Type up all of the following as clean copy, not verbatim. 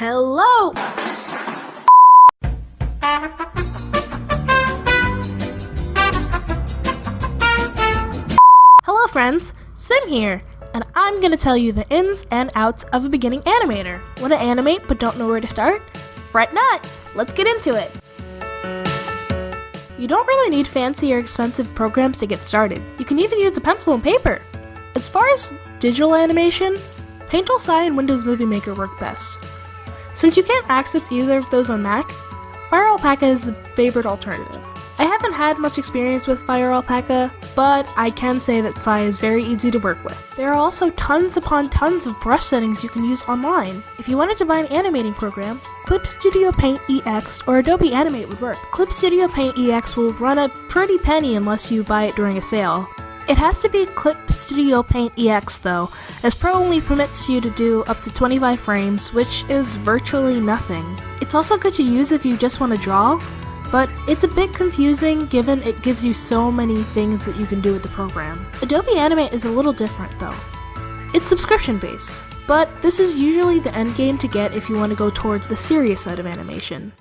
Hello! Hello friends, Sim here, and I'm gonna tell you the ins and outs of a beginning animator. Want to animate but don't know where to start? Fret not! Let's get into it! You don't really need fancy or expensive programs to get started. You can even use a pencil and paper. As far as digital animation, Paint Tool SCI and Windows Movie Maker work best. Since you can't access either of those on Mac, Fire Alpaca is the favorite alternative. I haven't had much experience with Fire Alpaca, but I can say that SCI is very easy to work with. There are also tons upon tons of brush settings you can use online. If you wanted to buy an animating program, Clip Studio Paint EX or Adobe Animate would work. Clip Studio Paint EX will run a pretty penny unless you buy it during a sale. It has to be Clip Studio Paint EX though, as Pro only permits you to do up to 25 frames, which is virtually nothing. It's also good to use if you just want to draw, but it's a bit confusing given it gives you so many things that you can do with the program. Adobe Animate is a little different though. It's subscription based, but this is usually the end game to get if you want to go towards the serious side of animation.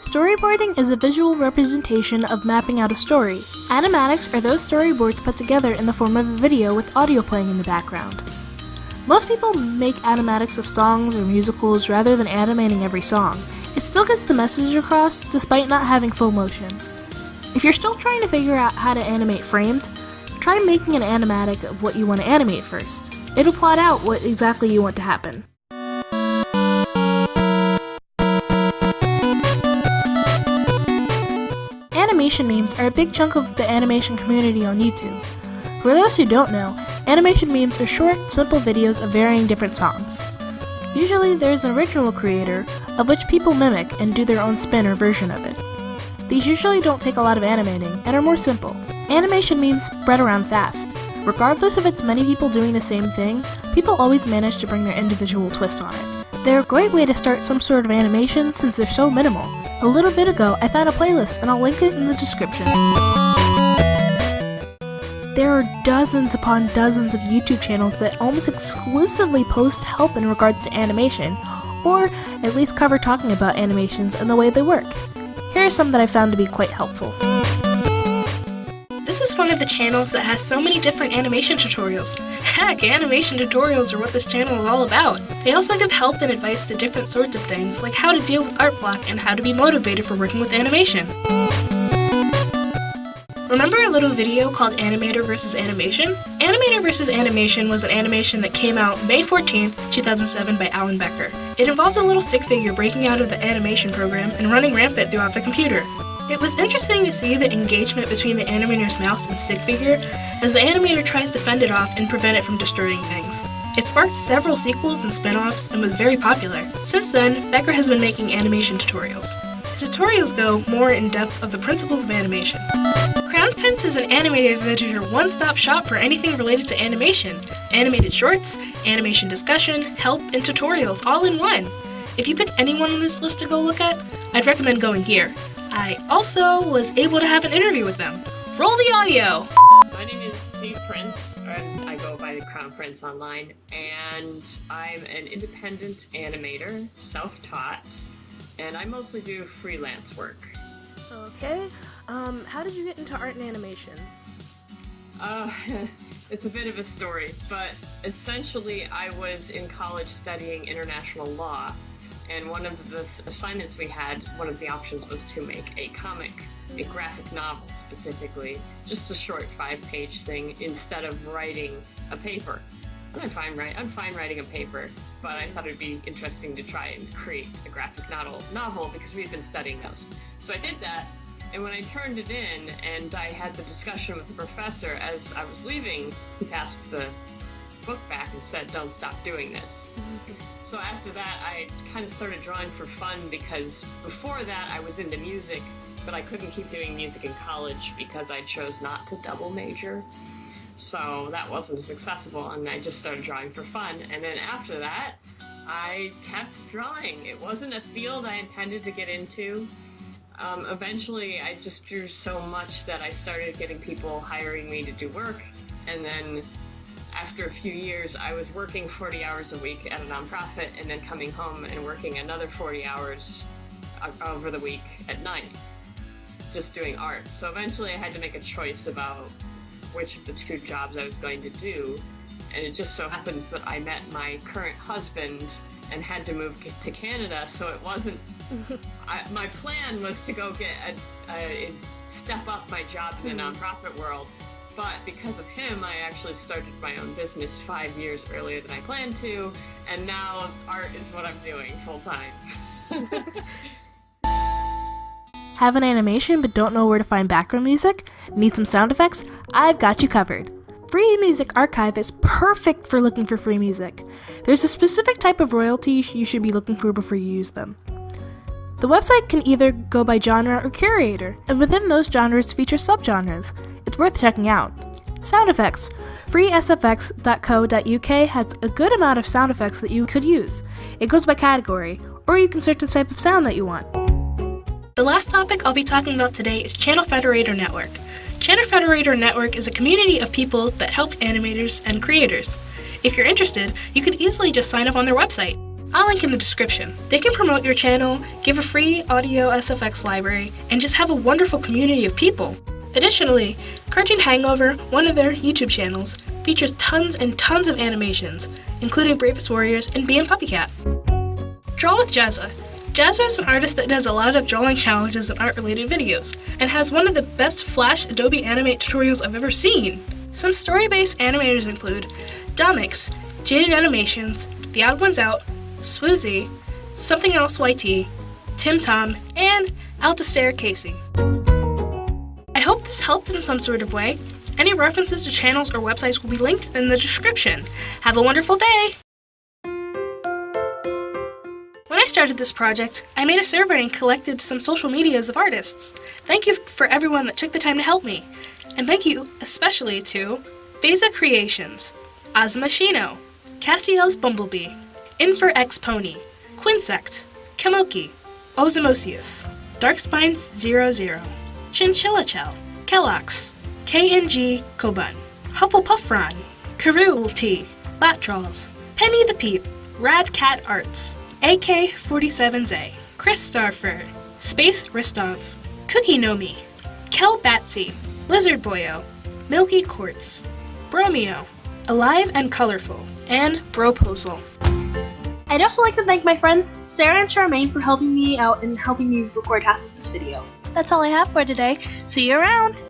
Storyboarding is a visual representation of mapping out a story. Animatics are those storyboards put together in the form of a video with audio playing in the background. Most people make animatics of songs or musicals rather than animating every song. It still gets the message across despite not having full motion. If you're still trying to figure out how to animate framed, try making an animatic of what you want to animate first. It'll plot out what exactly you want to happen. Animation memes are a big chunk of the animation community on YouTube. For those who don't know, animation memes are short, simple videos of varying different songs. Usually there's an original creator, of which people mimic and do their own spin or version of it. These usually don't take a lot of animating and are more simple. Animation memes spread around fast. Regardless if it's many people doing the same thing, people always manage to bring their individual twist on it. They're a great way to start some sort of animation since they're so minimal. A little bit ago, I found a playlist and I'll link it in the description. There are dozens upon dozens of YouTube channels that almost exclusively post help in regards to animation, or at least cover talking about animations and the way they work. Here are some that I found to be quite helpful. This is one of the channels that has so many different animation tutorials. Heck, animation tutorials are what this channel is all about. They also give help and advice to different sorts of things, like how to deal with art block and how to be motivated for working with animation. Remember a little video called Animator vs. Animation? Animator vs. Animation was an animation that came out May 14th, 2007 by Becker. It involved a little stick figure breaking out of the animation program and running rampant throughout the computer. It was interesting to see the engagement between the animator's mouse and stick figure as the animator tries to fend it off and prevent it from destroying things. It sparked several sequels and spin-offs and was very popular. Since then, Becker has been making animation tutorials. His tutorials go more in depth of the principles of animation. Crown Prince is an animator that is your one-stop shop for anything related to animation. Animated shorts, animation discussion, help, and tutorials all in one. If you pick anyone on this list to go look at, I'd recommend going here. I also was able to have an interview with them. Roll the audio! My name is Steve Prince, and I go by the Crown Prince online, and I'm an independent animator, self-taught, and I mostly do freelance work. Okay, how did you get into art and animation? It's a bit of a story, but essentially I was in college studying international law, and one of the assignments we had, one of the options was to make a comic, a graphic novel specifically, just a short 5-page thing instead of writing a paper. And I'm fine writing a paper, but I thought it'd be interesting to try and create a graphic novel because we've been studying those. So I did that, and when I turned it in and I had the discussion with the professor as I was leaving, he passed the book back and said, "Don't stop doing this." So after that, I kind of started drawing for fun because before that I was into music, but I couldn't keep doing music in college because I chose not to double major. So that wasn't as accessible, and I just started drawing for fun. And then after that, I kept drawing. It wasn't a field I intended to get into. Eventually, I just drew so much that I started getting people hiring me to do work, And then after a few years, I was working 40 hours a week at a nonprofit and then coming home and working another 40 hours over the week at night, just doing art. So eventually I had to make a choice about which of the two jobs I was going to do. And it just so happens that I met my current husband and had to move to Canada, so it wasn't... my plan was to go step up my job in the nonprofit world, but because of him, I actually started my own business 5 years earlier than I planned to, and now art is what I'm doing full-time. Have an animation but don't know where to find background music? Need some sound effects? I've got you covered. Free Music Archive is perfect for looking for free music. There's a specific type of royalty you should be looking for before you use them. The website can either go by genre or curator, and within those genres feature subgenres. It's worth checking out. Sound effects. freesfx.co.uk has a good amount of sound effects that you could use. It goes by category, or you can search the type of sound that you want. The last topic I'll be talking about today is Channel Frederator Network. Channel Frederator Network is a community of people that help animators and creators. If you're interested, you could easily just sign up on their website. I'll link in the description. They can promote your channel, give a free audio SFX library, and just have a wonderful community of people. Additionally, Cartoon Hangover, one of their YouTube channels, features tons and tons of animations, including Bravest Warriors and Bee and Puppycat. Draw with Jazza. Jazza is an artist that does a lot of drawing challenges and art-related videos, and has one of the best Flash Adobe Animate tutorials I've ever seen. Some story-based animators include Domix, Jaded Animations, The Odd Ones Out, Swoozy, Something Else YT, Tim Tom, and Altastair Casey. I hope this helped in some sort of way. Any references to channels or websites will be linked in the description. Have a wonderful day! When I started this project, I made a survey and collected some social medias of artists. Thank you for everyone that took the time to help me. And thank you especially to Beza Creations, Ozmachino, Castiel's Bumblebee, Infer Pony, Quinsect, Kamoki, Ozimosius, Darkspines00, Chinchilla Chell, Kellox, KNG Koban, Hufflepuffron, Karul T, Batrolls, Penny the Peep, Rad Cat Arts, AK-47Z, Chris Starfur, Space Ristov, Cookie Nomi, Kel Batsy, Lizard Boyo, Milky Quartz, Bromeo, Alive and Colorful, and Broposal. I'd also like to thank my friends Sarah and Charmaine for helping me out and helping me record half of this video. That's all I have for today. See you around!